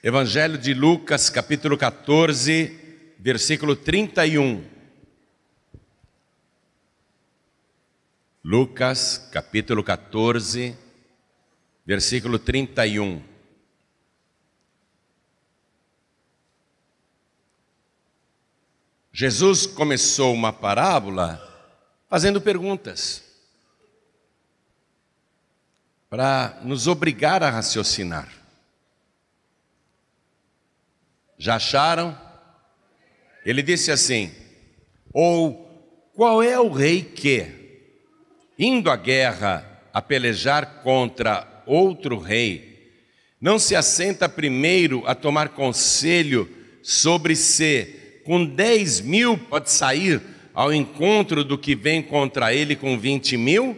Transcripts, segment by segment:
Evangelho de Lucas, capítulo 14, versículo 31. Lucas, capítulo 14, versículo 31. Jesus começou uma parábola fazendo perguntas para nos obrigar a raciocinar. Já acharam? Ele disse assim: ou qual é o rei que, indo à guerra a pelejar contra outro rei, não se assenta primeiro a tomar conselho sobre se com 10.000 pode sair ao encontro do que vem contra ele com 20.000?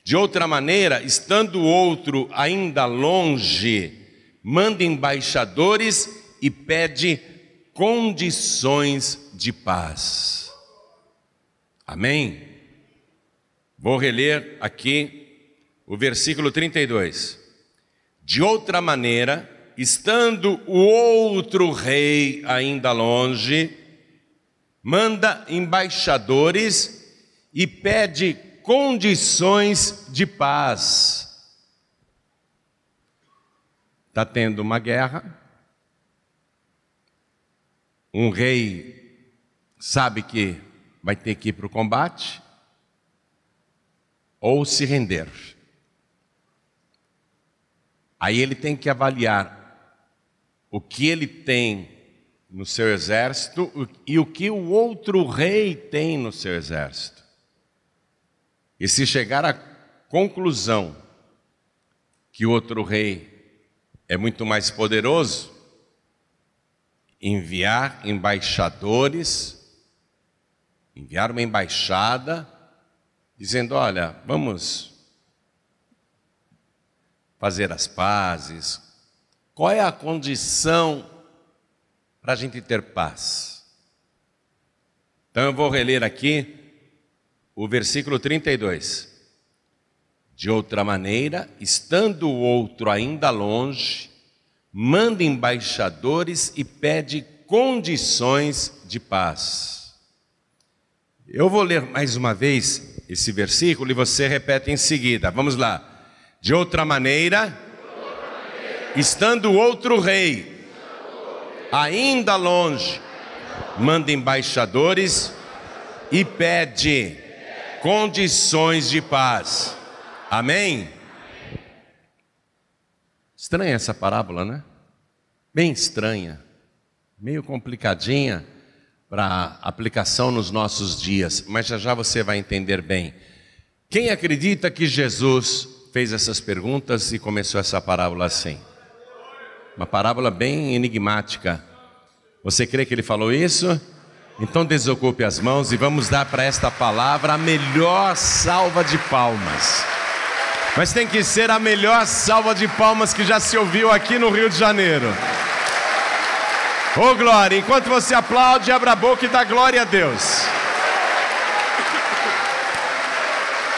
De outra maneira, estando o outro ainda longe, manda embaixadores e pede condições de paz. Amém? Vou reler aqui o versículo 32. De outra maneira, estando o outro rei ainda longe, manda embaixadores e pede condições de paz. Está tendo uma guerra, um rei sabe que vai ter que ir para o combate ou se render. Aí ele tem que avaliar o que ele tem no seu exército e o que o outro rei tem no seu exército. E se chegar à conclusão que o outro rei é muito mais poderoso, enviar embaixadores, enviar uma embaixada, dizendo: olha, vamos fazer as pazes. Qual é a condição para a gente ter paz? Então eu vou reler aqui o versículo 32. De outra maneira, estando o outro ainda longe, manda embaixadores e pede condições de paz. Eu vou ler mais uma vez esse versículo e você repete em seguida. Vamos lá. De outra maneira, estando o outro rei ainda longe, manda embaixadores e pede condições de paz. Amém? Estranha essa parábola, né? Bem estranha, meio complicadinha para aplicação nos nossos dias, mas já já você vai entender bem. Quem acredita que Jesus fez essas perguntas e começou essa parábola assim? Uma parábola bem enigmática. Você crê que ele falou isso? Então desocupe as mãos e vamos dar para esta palavra a melhor salva de palmas. Mas tem que ser a melhor salva de palmas que já se ouviu aqui no Rio de Janeiro. Ô glória, enquanto você aplaude, abra a boca e dá glória a Deus.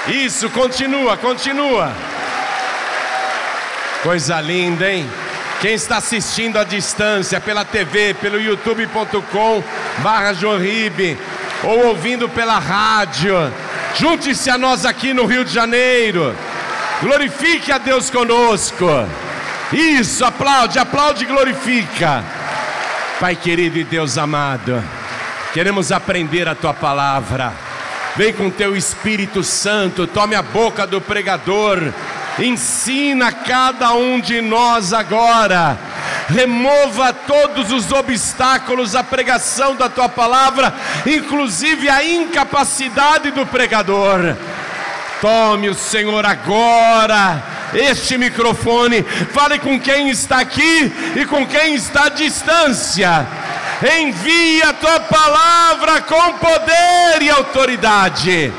Isso, continua. Coisa linda, hein? Quem está assistindo à distância pela TV, pelo youtube.com/Jorribe, ou ouvindo pela rádio, junte-se a nós aqui no Rio de Janeiro. Glorifique a Deus conosco. Isso, aplaude e glorifica. Pai querido e Deus amado, queremos aprender a Tua palavra. Vem com Teu Espírito Santo, tome a boca do pregador, ensina cada um de nós agora. Remova todos os obstáculos à pregação da Tua palavra, inclusive a incapacidade do pregador. Tome o Senhor agora este microfone, fale com quem está aqui e com quem está à distância. Envia a Tua palavra com poder e autoridade,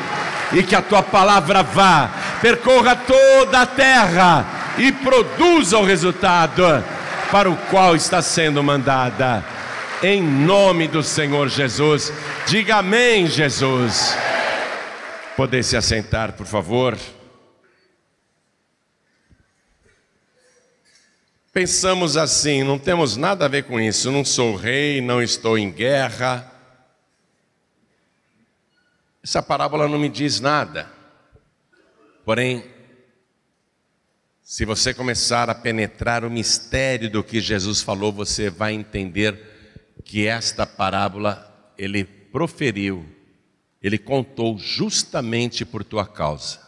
e que a Tua palavra vá, percorra toda a terra e produza o resultado para o qual está sendo mandada. Em nome do Senhor Jesus, diga amém, Jesus. Poder se assentar, por favor. pensamos assim: não temos nada a ver com isso, não sou rei, não estou em guerra. Essa parábola não me diz nada. Porém, se você começar a penetrar o mistério do que Jesus falou, você vai entender que esta parábola ele proferiu, ele contou justamente por tua causa,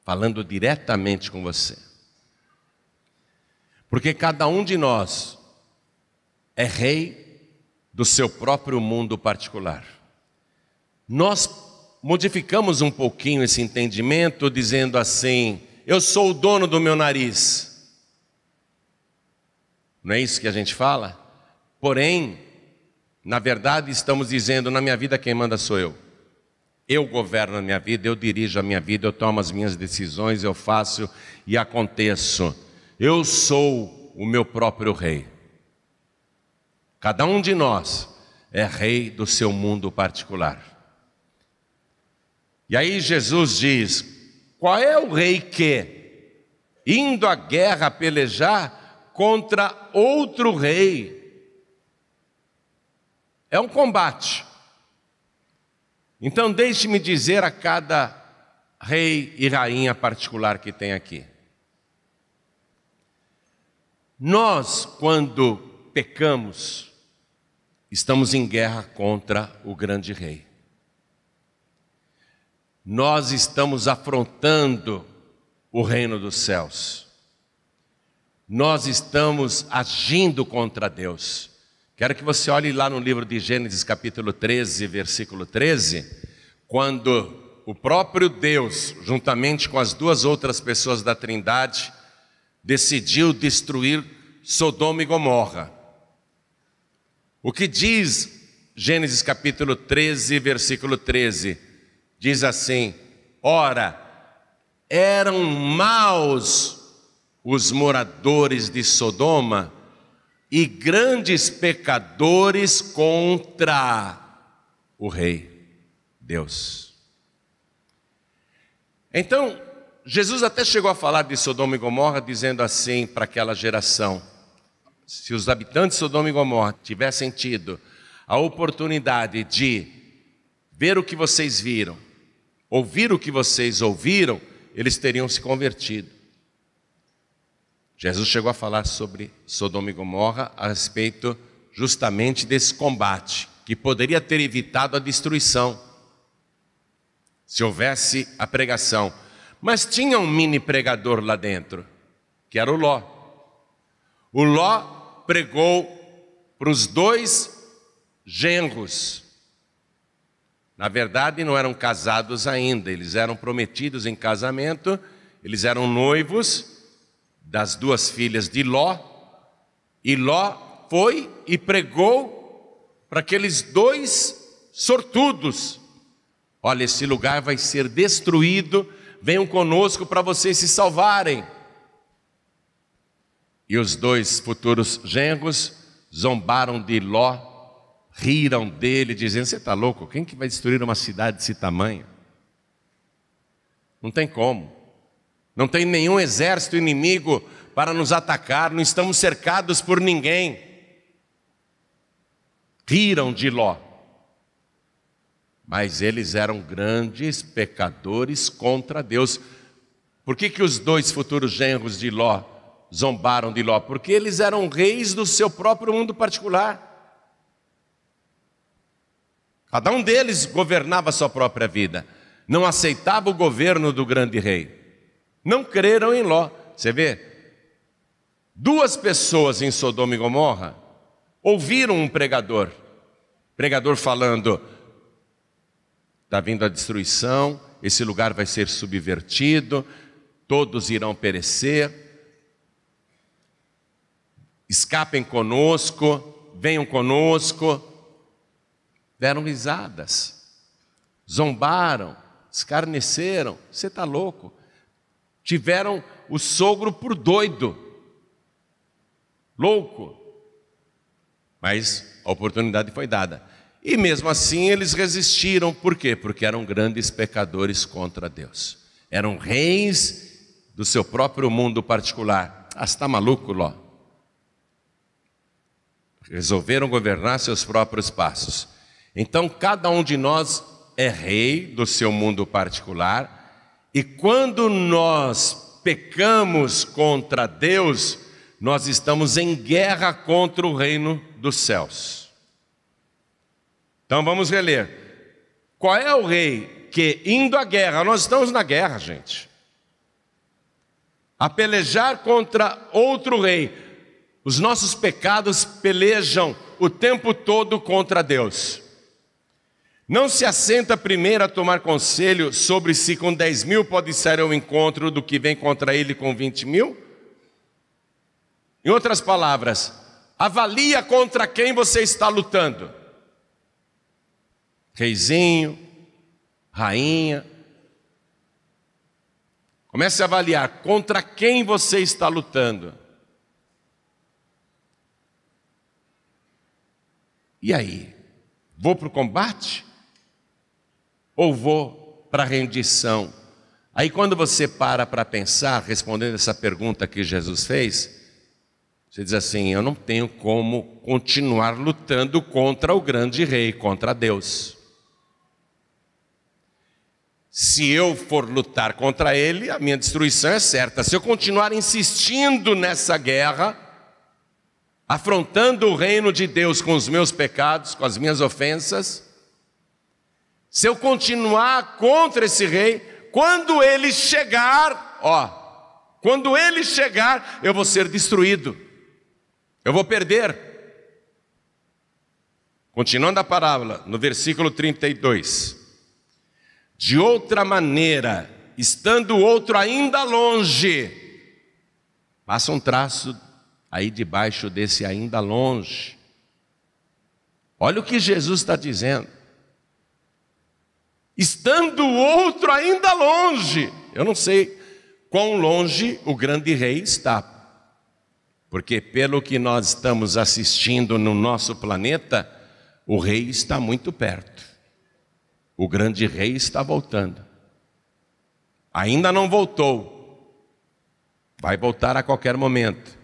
falando diretamente com você. Porque cada um de nós é rei do seu próprio mundo particular. Nós modificamos um pouquinho esse entendimento, dizendo assim: eu sou o dono do meu nariz. Não é isso que a gente fala? Porém, na verdade estamos dizendo: na minha vida quem manda sou eu. Eu governo a minha vida, eu dirijo a minha vida, eu tomo as minhas decisões, eu faço e aconteço. Eu sou o meu próprio rei. Cada um de nós é rei do seu mundo particular. E aí Jesus diz: qual é o rei que, indo à guerra pelejar contra outro rei? É um combate. Então deixe-me dizer a cada rei e rainha particular que tem aqui. Nós, quando pecamos, estamos em guerra contra o grande rei. Nós estamos afrontando o reino dos céus. Nós estamos agindo contra Deus. Quero que você olhe lá no livro de Gênesis capítulo 13, versículo 13, quando o próprio Deus, juntamente com as duas outras pessoas da Trindade, decidiu destruir Sodoma e Gomorra. O que diz Gênesis capítulo 13, versículo 13? Diz assim: ora, eram maus os moradores de Sodoma e grandes pecadores contra o rei Deus. Então, Jesus até chegou a falar de Sodoma e Gomorra, dizendo assim para aquela geração: se os habitantes de Sodoma e Gomorra tivessem tido a oportunidade de ver o que vocês viram, ouvir o que vocês ouviram, eles teriam se convertido. Jesus chegou a falar sobre Sodoma e Gomorra a respeito justamente desse combate, que poderia ter evitado a destruição, se houvesse a pregação. Mas tinha um mini pregador lá dentro, que era o Ló. O Ló pregou para os dois genros. Na verdade, não eram casados ainda, eles eram prometidos em casamento, eles eram noivos das duas filhas de Ló, e Ló foi e pregou para aqueles dois sortudos: olha, esse lugar vai ser destruído, venham conosco para vocês se salvarem. E os dois futuros genros zombaram de Ló, riram dele, dizendo: você está louco? Quem que vai destruir uma cidade desse tamanho? Não tem como. Não tem nenhum exército inimigo para nos atacar, não estamos cercados por ninguém. Riram de Ló. Mas eles eram grandes pecadores contra Deus. Por que os dois futuros genros de Ló zombaram de Ló? Porque eles eram reis do seu próprio mundo particular. Cada um deles governava a sua própria vida. Não aceitava o governo do grande rei. Não creram em Ló. Você vê? Duas pessoas em Sodoma e Gomorra ouviram um pregador falando: está vindo a destruição, esse lugar vai ser subvertido, todos irão perecer, escapem conosco, venham conosco. Deram risadas, zombaram, escarneceram. Você está louco? Tiveram o sogro por doido, louco. Mas a oportunidade foi dada. E mesmo assim eles resistiram. Por quê? Porque eram grandes pecadores contra Deus. Eram reis do seu próprio mundo particular. Ah, você está maluco, Ló? Resolveram governar seus próprios passos. Então, cada um de nós é rei do seu mundo particular, e quando nós pecamos contra Deus, nós estamos em guerra contra o reino dos céus. Então vamos reler. Qual é o rei que, indo à guerra, nós estamos na guerra, gente, a pelejar contra outro rei. Os nossos pecados pelejam o tempo todo contra Deus. Não se assenta primeiro a tomar conselho sobre se com 10 mil pode ser ao encontro do que vem contra ele com 20 mil? Em outras palavras, avalia contra quem você está lutando. Reizinho, rainha. Comece a avaliar contra quem você está lutando. E aí? Vou para o combate? Ou vou para a rendição? Aí quando você para pensar, respondendo essa pergunta que Jesus fez, você diz assim: eu não tenho como continuar lutando contra o grande rei, contra Deus. Se eu for lutar contra ele, a minha destruição é certa. Se eu continuar insistindo nessa guerra, afrontando o reino de Deus com os meus pecados, com as minhas ofensas, se eu continuar contra esse rei, quando ele chegar, quando ele chegar, eu vou ser destruído, eu vou perder. Continuando a parábola, no versículo 32. De outra maneira, estando o outro ainda longe, passa um traço aí debaixo desse ainda longe. Olha o que Jesus está dizendo. Estando o outro ainda longe. Eu não sei quão longe o grande rei está. Porque pelo que nós estamos assistindo no nosso planeta, o rei está muito perto. O grande rei está voltando. Ainda não voltou. Vai voltar a qualquer momento.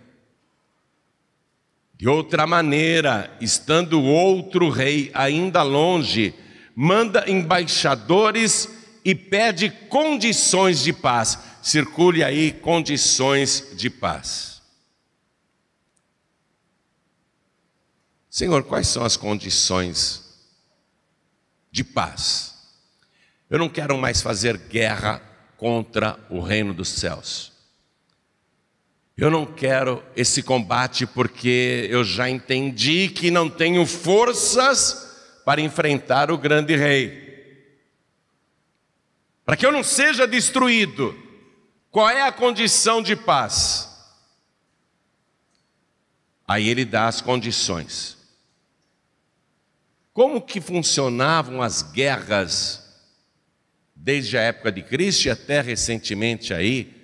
De outra maneira, estando outro rei ainda longe, manda embaixadores e pede condições de paz. Circule aí condições de paz. Senhor, quais são as condições de paz? Eu não quero mais fazer guerra contra o reino dos céus. Eu não quero esse combate porque eu já entendi que não tenho forças para enfrentar o grande rei. Para que eu não seja destruído, qual é a condição de paz? Aí ele dá as condições. Como que funcionavam as guerras desde a época de Cristo e até recentemente aí,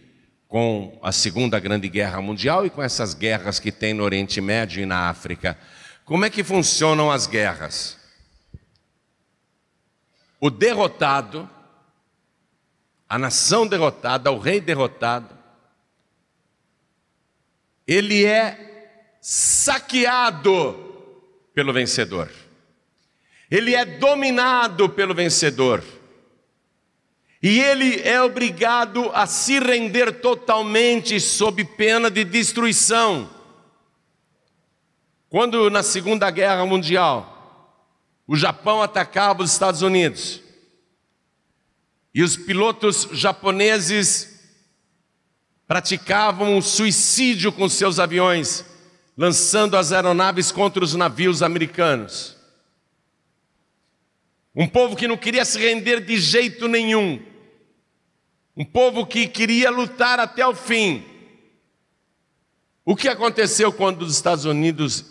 com a Segunda Grande Guerra Mundial e com essas guerras que tem no Oriente Médio e na África? Como é que funcionam as guerras? O derrotado, a nação derrotada, o rei derrotado, ele é saqueado pelo vencedor. Ele é dominado pelo vencedor. E ele é obrigado a se render totalmente sob pena de destruição. Quando na Segunda Guerra Mundial, o Japão atacava os Estados Unidos, e os pilotos japoneses praticavam o suicídio com seus aviões, lançando as aeronaves contra os navios americanos. Um povo que não queria se render de jeito nenhum. Um povo que queria lutar até o fim. O que aconteceu quando os Estados Unidos,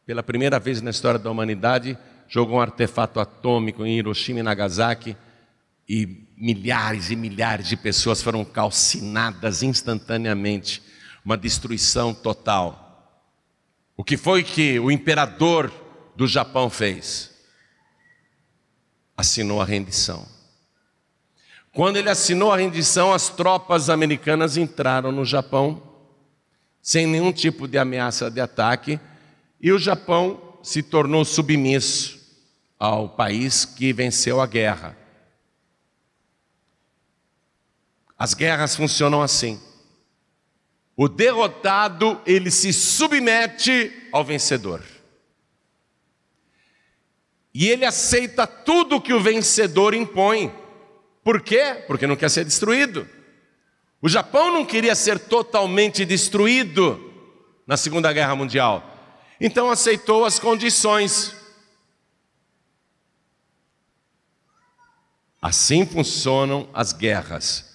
pela primeira vez na história da humanidade, jogou um artefato atômico em Hiroshima e Nagasaki e milhares e milhares de pessoas foram calcinadas instantaneamente, uma destruição total. O que foi que o imperador do Japão fez? Assinou a rendição. Quando ele assinou a rendição, as tropas americanas entraram no Japão, sem nenhum tipo de ameaça de ataque, e o Japão se tornou submisso ao país que venceu a guerra. As guerras funcionam assim. O derrotado, ele se submete ao vencedor. E ele aceita tudo que o vencedor impõe. Por quê? Porque não quer ser destruído. O Japão não queria ser totalmente destruído na Segunda Guerra Mundial. Então aceitou as condições. Assim funcionam as guerras.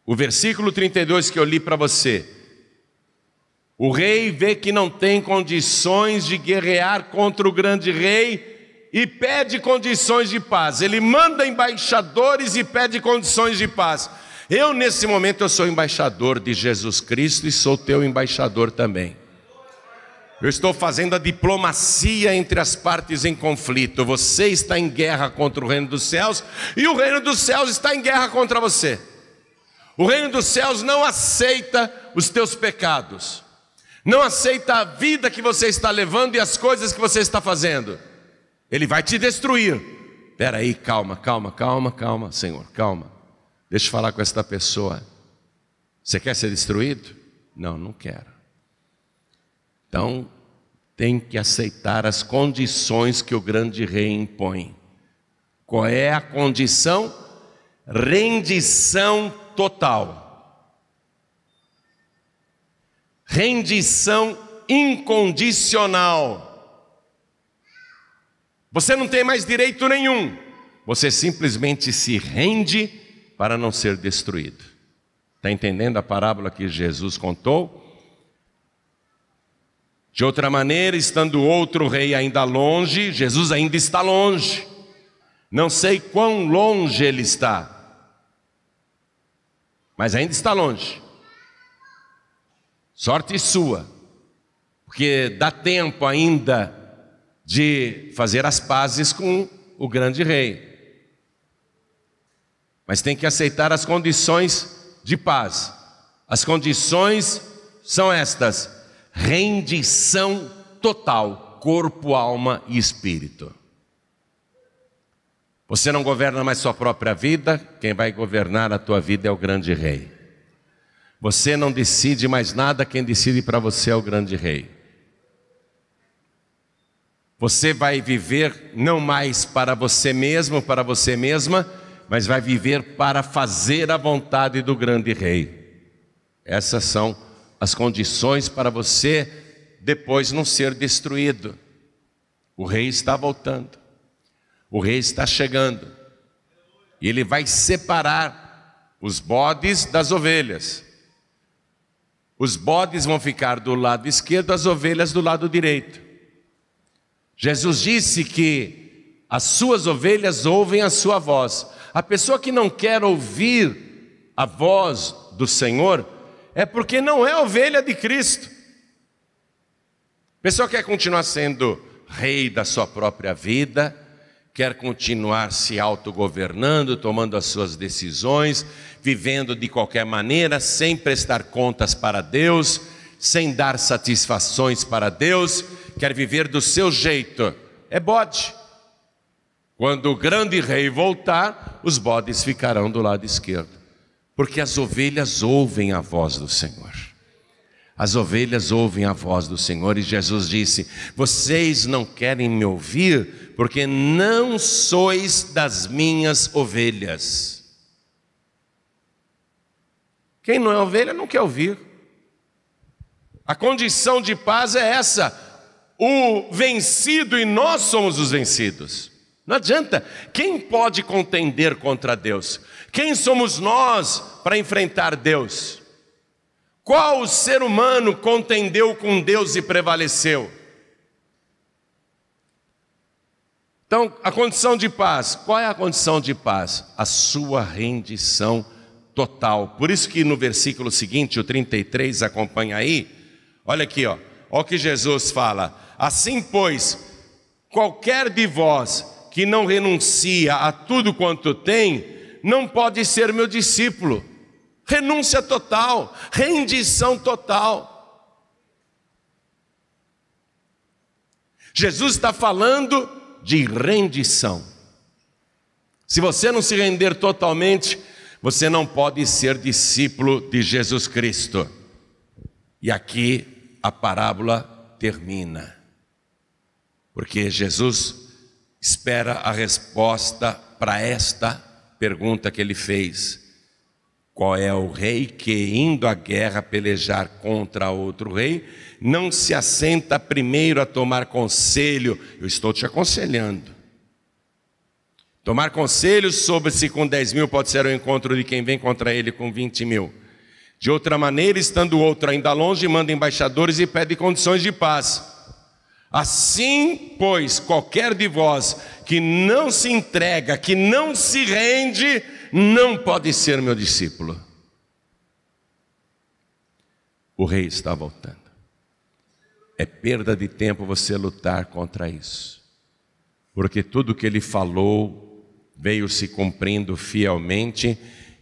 O versículo 32 que eu li para você. O rei vê que não tem condições de guerrear contra o grande rei e pede condições de paz. Ele manda embaixadores e pede condições de paz. Eu, nesse momento, eu sou embaixador de Jesus Cristo e sou teu embaixador também. Eu estou fazendo a diplomacia entre as partes em conflito. Você está em guerra contra o reino dos céus e o reino dos céus está em guerra contra você. O reino dos céus não aceita os teus pecados, não aceita a vida que você está levando e as coisas que você está fazendo. Ele vai te destruir. Espera aí, calma, Senhor, calma. Deixa eu falar com esta pessoa. Você quer ser destruído? Não, não quero. Então, tem que aceitar as condições que o grande rei impõe. Qual é a condição? Rendição total. Rendição incondicional. Você não tem mais direito nenhum. Você simplesmente se rende para não ser destruído. Está entendendo a parábola que Jesus contou? De outra maneira, estando outro rei ainda longe, Jesus ainda está longe. Não sei quão longe ele está, mas ainda está longe. Sorte sua, porque dá tempo ainda de fazer as pazes com o grande rei. Mas tem que aceitar as condições de paz. As condições são estas: rendição total, corpo, alma e espírito. Você não governa mais sua própria vida, quem vai governar a tua vida é o grande rei. Você não decide mais nada, quem decide para você é o grande rei. Você vai viver não mais para você mesmo, para você mesma, mas vai viver para fazer a vontade do grande rei. Essas são as condições para você depois não ser destruído. O rei está voltando. O rei está chegando. E ele vai separar os bodes das ovelhas. Os bodes vão ficar do lado esquerdo, as ovelhas do lado direito. Jesus disse que as suas ovelhas ouvem a sua voz. A pessoa que não quer ouvir a voz do Senhor é porque não é ovelha de Cristo. A pessoa quer continuar sendo rei da sua própria vida, quer continuar se autogovernando, tomando as suas decisões, vivendo de qualquer maneira, sem prestar contas para Deus, sem dar satisfações para Deus, quer viver do seu jeito. É bode. Quando o grande rei voltar, os bodes ficarão do lado esquerdo. Porque as ovelhas ouvem a voz do Senhor. As ovelhas ouvem a voz do Senhor. E Jesus disse: vocês não querem me ouvir, porque não sois das minhas ovelhas. Quem não é ovelha não quer ouvir. A condição de paz é essa: o vencido e nós somos os vencidos. Não adianta. Quem pode contender contra Deus? Quem somos nós para enfrentar Deus? Qual ser humano contendeu com Deus e prevaleceu? Então, a condição de paz. Qual é a condição de paz? A sua rendição total. Por isso que no versículo seguinte, o 33, acompanha aí. Olha aqui, ó. Olha o que Jesus fala. Assim, pois, qualquer de vós que não renuncia a tudo quanto tem, não pode ser meu discípulo. Renúncia total, rendição total. Jesus está falando de rendição. Se você não se render totalmente, você não pode ser discípulo de Jesus Cristo. E aqui a parábola termina, porque Jesus espera a resposta para esta pergunta que ele fez: qual é o rei que, indo à guerra pelejar contra outro rei, não se assenta primeiro a tomar conselho? Eu estou te aconselhando. Tomar conselho sobre se com 10 mil pode ser o encontro de quem vem contra ele com 20 mil. De outra maneira, estando o outro ainda longe, manda embaixadores e pede condições de paz. Assim, pois, qualquer de vós que não se entrega, que não se rende, não pode ser meu discípulo. O rei está voltando. É perda de tempo você lutar contra isso, porque tudo que ele falou veio se cumprindo fielmente,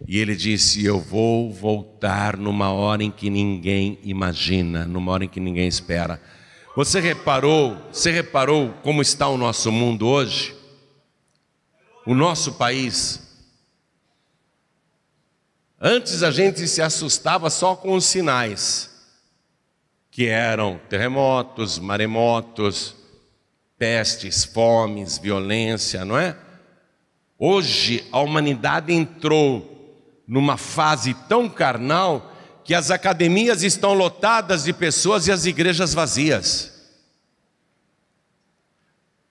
e ele disse: eu vou voltar numa hora em que ninguém imagina, numa hora em que ninguém espera. Você reparou como está o nosso mundo hoje? O nosso país? Antes a gente se assustava só com os sinais, que eram terremotos, maremotos, pestes, fomes, violência, não é? Hoje a humanidade entrou numa fase tão carnal que as academias estão lotadas de pessoas e as igrejas vazias.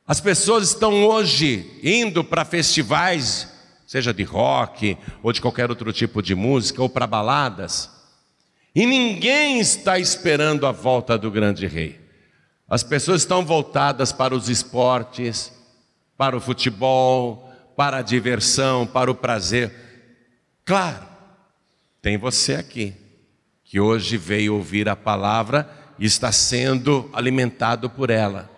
As pessoas estão hoje indo para festivais, seja de rock ou de qualquer outro tipo de música, ou para baladas, e ninguém está esperando a volta do grande rei. As pessoas estão voltadas para os esportes, para o futebol, para a diversão, para o prazer. Claro, tem você aqui, que hoje veio ouvir a palavra e está sendo alimentado por ela.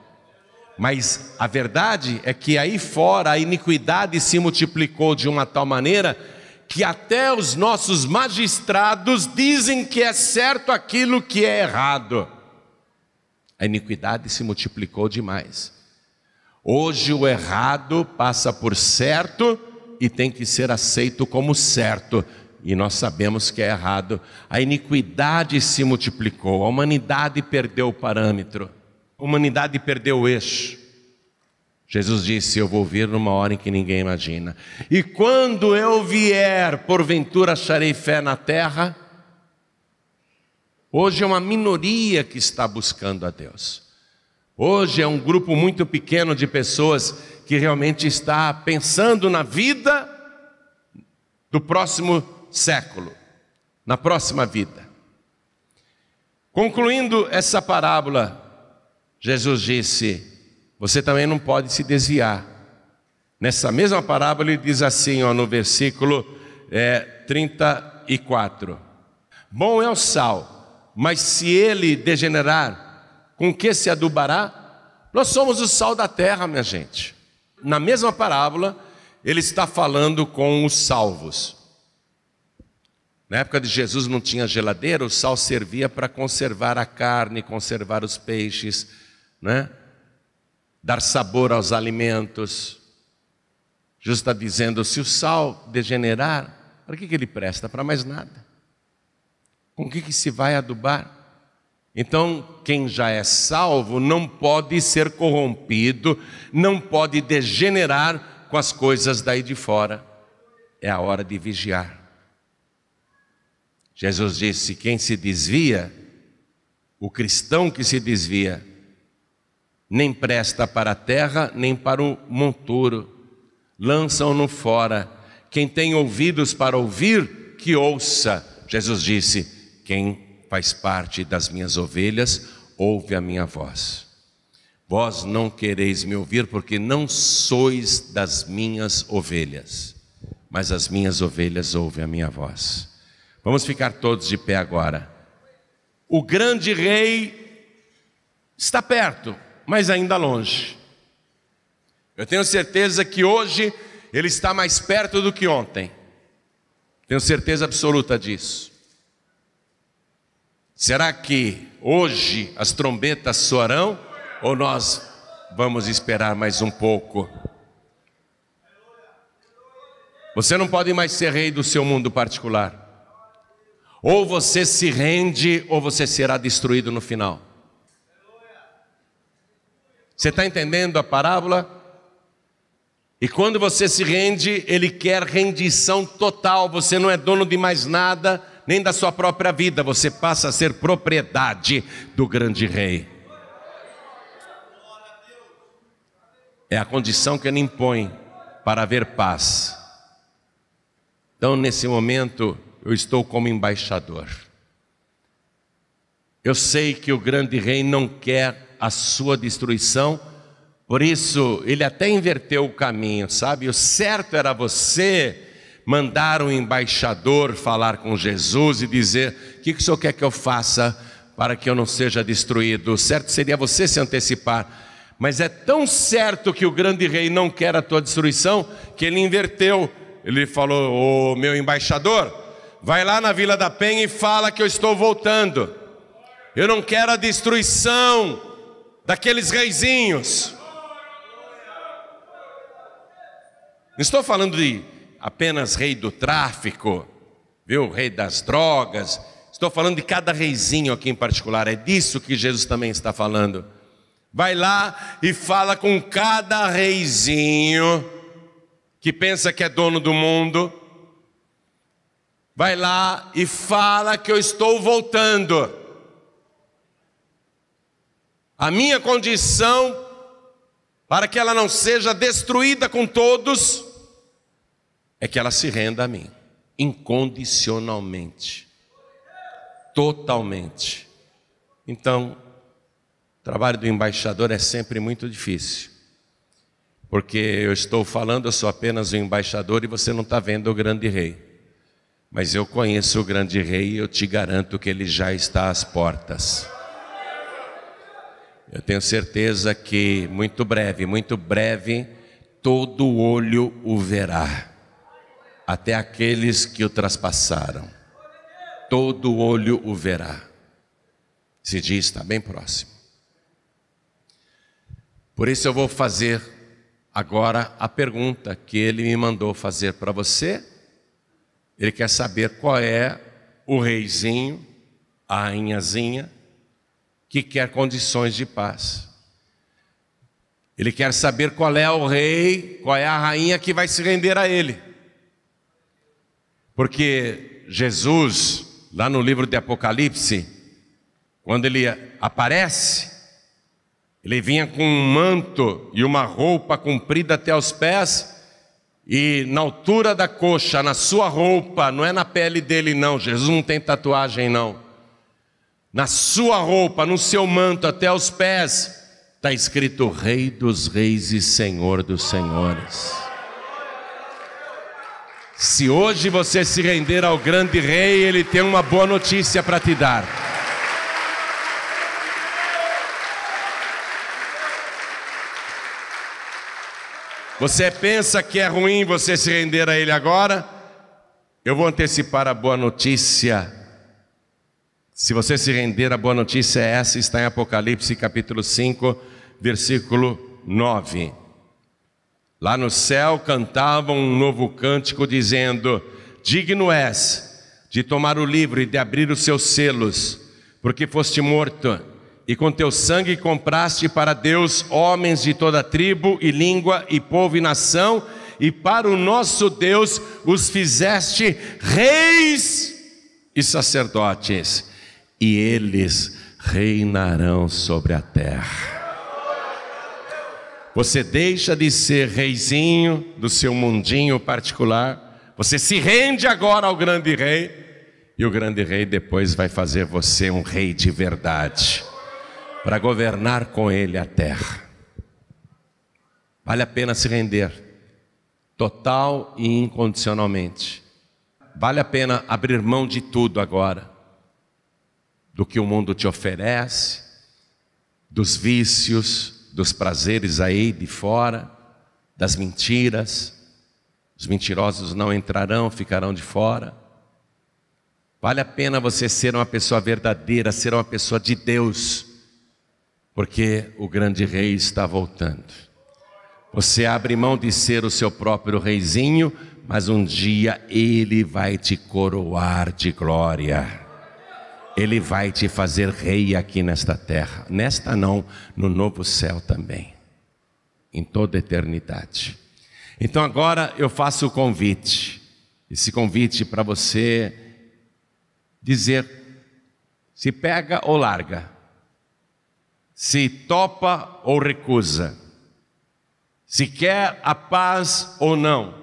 Mas a verdade é que aí fora a iniquidade se multiplicou de uma tal maneira que até os nossos magistrados dizem que é certo aquilo que é errado. A iniquidade se multiplicou demais. Hoje o errado passa por certo e tem que ser aceito como certo, e nós sabemos que é errado. A iniquidade se multiplicou, a humanidade perdeu o parâmetro, a humanidade perdeu o eixo. Jesus disse: eu vou vir numa hora em que ninguém imagina, e quando eu vier, porventura acharei fé na terra? Hoje é uma minoria que está buscando a Deus. Hoje é um grupo muito pequeno de pessoas que realmente está pensando na vida do próximo século, na próxima vida. Concluindo essa parábola, Jesus disse: você também não pode se desviar. Nessa mesma parábola ele diz assim, no versículo 34: bom é o sal, mas se ele degenerar, com que se adubará? Nós somos o sal da terra, minha gente. Na mesma parábola, ele está falando com os salvos. Na época de Jesus não tinha geladeira, o sal servia para conservar a carne, conservar os peixes, né? Dar sabor aos alimentos. Jesus está dizendo: se o sal degenerar, para que ele presta? Para mais nada. Com que se vai adubar? Então, quem já é salvo não pode ser corrompido, não pode degenerar com as coisas daí de fora. É a hora de vigiar. Jesus disse: quem se desvia, o cristão que se desvia, nem presta para a terra, nem para o monturo, lançam-no fora. Quem tem ouvidos para ouvir, que ouça. Jesus disse: quem faz parte das minhas ovelhas, ouve a minha voz. Vós não quereis me ouvir, porque não sois das minhas ovelhas, mas as minhas ovelhas ouvem a minha voz. Vamos ficar todos de pé agora. O grande rei está perto, mas ainda longe. Eu tenho certeza que hoje ele está mais perto do que ontem. Tenho certeza absoluta disso. Será que hoje as trombetas soarão ou nós vamos esperar mais um pouco. Você não pode mais ser rei do seu mundo particular. Ou você se rende, ou você será destruído no final. Você está entendendo a parábola? E quando você se rende, Ele quer rendição total. Você não é dono de mais nada, nem da sua própria vida. Você passa a ser propriedade do grande rei. É a condição que Ele impõe para haver paz. Então, nesse momento, eu estou como embaixador. Eu sei que o grande rei não quer a sua destruição, por isso ele até inverteu o caminho, sabe? O certo era você mandar um embaixador falar com Jesus e dizer: o que o senhor quer que eu faça para que eu não seja destruído? O certo seria você se antecipar. Mas é tão certo que o grande rei não quer a tua destruição, que ele inverteu. Ele falou: ô meu embaixador, vai lá na Vila da Penha e fala que eu estou voltando. Eu não quero a destruição daqueles reizinhos. Não estou falando de apenas rei do tráfico, viu? Rei das drogas. Estou falando de cada reizinho aqui em particular. É disso que Jesus também está falando. Vai lá e fala com cada reizinho que pensa que é dono do mundo. Vai lá e fala que eu estou voltando. A minha condição para que ela não seja destruída com todos é que ela se renda a mim, incondicionalmente, totalmente. Então, o trabalho do embaixador é sempre muito difícil, porque eu estou falando, eu sou apenas o embaixador e você não está vendo o grande rei. Mas eu conheço o grande rei e eu te garanto que ele já está às portas. Eu tenho certeza que muito breve, todo olho o verá, até aqueles que o traspassaram. Todo olho o verá. Esse dia está bem próximo. Por isso eu vou fazer agora a pergunta que ele me mandou fazer para você. Ele quer saber qual é o reizinho, a rainhazinha, que quer condições de paz. Ele quer saber qual é o rei, qual é a rainha que vai se render a ele. Porque Jesus, lá no livro de Apocalipse, quando ele aparece, ele vinha com um manto e uma roupa comprida até os pés, e na altura da coxa, na sua roupa, não é na pele dele não, Jesus não tem tatuagem não. Na sua roupa, no seu manto até os pés, está escrito Rei dos Reis e Senhor dos Senhores. Se hoje você se render ao grande rei, ele tem uma boa notícia para te dar. Você pensa que é ruim você se render a ele agora? Eu vou antecipar a boa notícia. Se você se render, a boa notícia é essa, está em Apocalipse capítulo 5, versículo 9. Lá no céu cantavam um novo cântico dizendo: digno és de tomar o livro e de abrir os seus selos, porque foste morto, e com teu sangue compraste para Deus homens de toda tribo e língua e povo e nação, e para o nosso Deus os fizeste reis e sacerdotes, e eles reinarão sobre a terra. Você deixa de ser reizinho do seu mundinho particular, você se rende agora ao grande rei, e o grande rei depois vai fazer você um rei de verdade, para governar com ele a terra. Vale a pena se render, total e incondicionalmente. Vale a pena abrir mão de tudo agora, do que o mundo te oferece, dos vícios, dos prazeres aí de fora, das mentiras. Os mentirosos não entrarão, ficarão de fora. Vale a pena você ser uma pessoa verdadeira, ser uma pessoa de Deus. porque o grande rei está voltando. Você abre mão de ser o seu próprio reizinho, mas um dia ele vai te coroar de glória. Ele vai te fazer rei aqui nesta terra. Nesta não, no novo céu também. Em toda a eternidade. Então agora eu faço o convite. Esse convite para você dizer se pega ou larga. Se topa ou recusa. Se quer a paz ou não.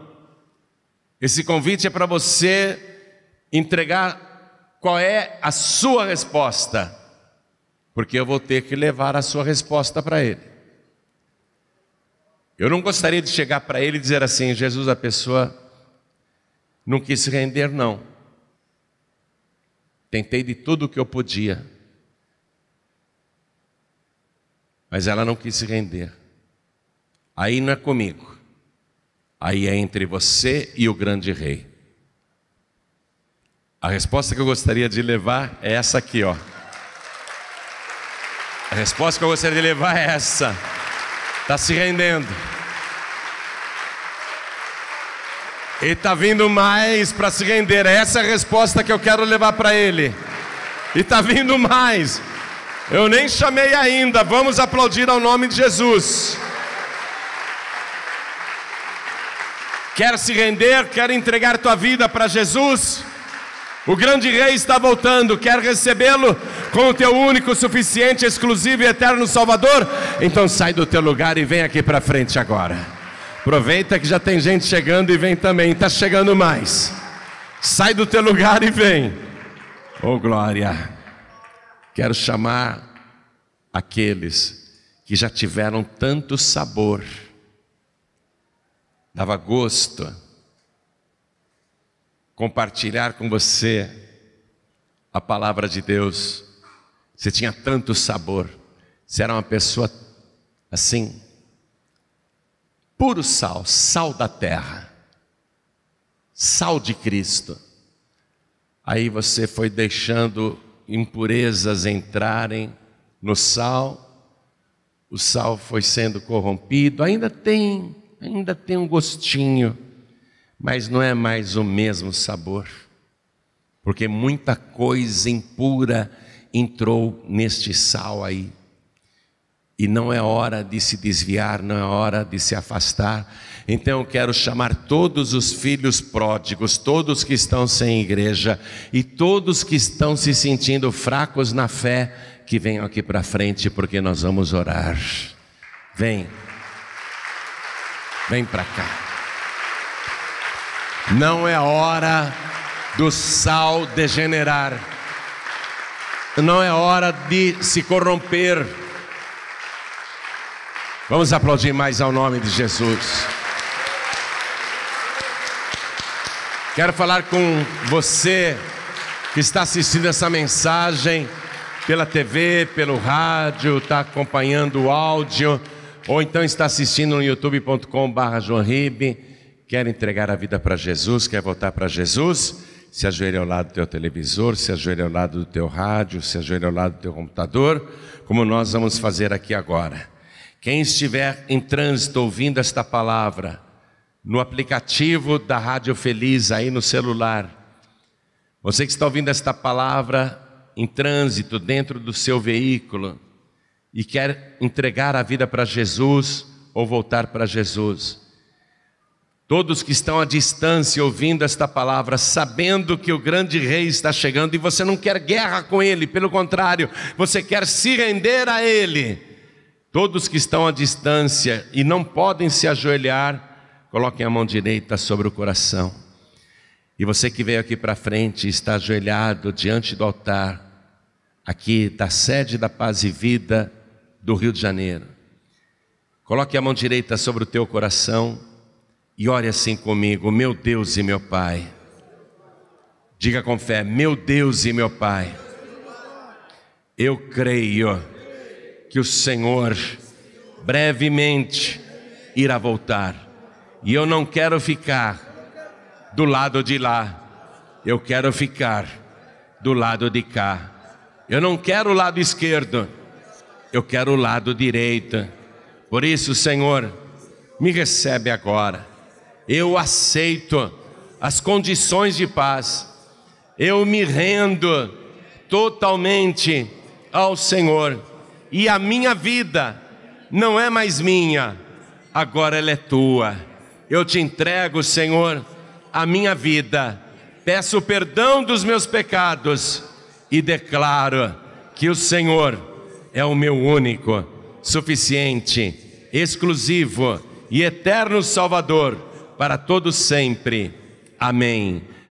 Esse convite é para você entregar qual é a sua resposta, porque eu vou ter que levar a sua resposta para Ele. Eu não gostaria de chegar para Ele e dizer assim: Jesus, a pessoa não quis se render, não. Tentei de tudo o que eu podia, mas ela não quis se render. Aí não é comigo, aí é entre você e o grande rei. A resposta que eu gostaria de levar é essa aqui, ó. A resposta que eu gostaria de levar é essa. Está se rendendo. Ele está vindo mais para se render. Essa é a resposta que eu quero levar para ele. E está vindo mais. Eu nem chamei ainda. Vamos aplaudir ao nome de Jesus. Quer se render? Quer entregar tua vida para Jesus? O grande rei está voltando. Quer recebê-lo como teu único, suficiente, exclusivo e eterno Salvador? Então sai do teu lugar e vem aqui para frente agora. Aproveita que já tem gente chegando e vem também. Está chegando mais. Sai do teu lugar e vem. Oh glória. Quero chamar aqueles que já tiveram tanto sabor. Dava gosto compartilhar com você a palavra de Deus. Você tinha tanto sabor. Você era uma pessoa assim, puro sal, sal da terra, sal de Cristo. Aí você foi deixando impurezas entrarem no sal, o sal foi sendo corrompido, ainda tem um gostinho, mas não é mais o mesmo sabor, porque muita coisa impura entrou neste sal aí, e não é hora de se desviar, não é hora de se afastar. Então eu quero chamar todos os filhos pródigos, todos que estão sem igreja, e todos que estão se sentindo fracos na fé, que venham aqui para frente, porque nós vamos orar. Vem para cá. Não é hora do sal degenerar. Não é hora de se corromper. Vamos aplaudir mais ao nome de Jesus. Quero falar com você que está assistindo essa mensagem pela TV, pelo rádio, está acompanhando o áudio, ou então está assistindo no youtube.com/joãoribe. Quer entregar a vida para Jesus, quer voltar para Jesus? Se ajoelhe ao lado do teu televisor, se ajoelhe ao lado do teu rádio, se ajoelhe ao lado do teu computador, como nós vamos fazer aqui agora. Quem estiver em trânsito ouvindo esta palavra, no aplicativo da Rádio Feliz aí no celular, você que está ouvindo esta palavra em trânsito dentro do seu veículo e quer entregar a vida para Jesus ou voltar para Jesus, todos que estão à distância ouvindo esta palavra, sabendo que o grande rei está chegando, e você não quer guerra com ele, pelo contrário, você quer se render a ele. Todos que estão à distância e não podem se ajoelhar, coloquem a mão direita sobre o coração. E você que veio aqui para frente e está ajoelhado diante do altar, aqui da sede da Paz e Vida do Rio de Janeiro, coloque a mão direita sobre o teu coração e ore assim comigo: meu Deus e meu Pai. Diga com fé: meu Deus e meu Pai, eu creio que o Senhor brevemente irá voltar, e eu não quero ficar do lado de lá, eu quero ficar do lado de cá. Eu não quero o lado esquerdo, eu quero o lado direito. Por isso, Senhor, me recebe agora. Eu aceito as condições de paz. Eu me rendo totalmente ao Senhor. E a minha vida não é mais minha, agora ela é tua. Eu te entrego, Senhor, a minha vida. Peço perdão dos meus pecados e declaro que o Senhor é o meu único, suficiente, exclusivo e eterno Salvador para todos sempre. Amém.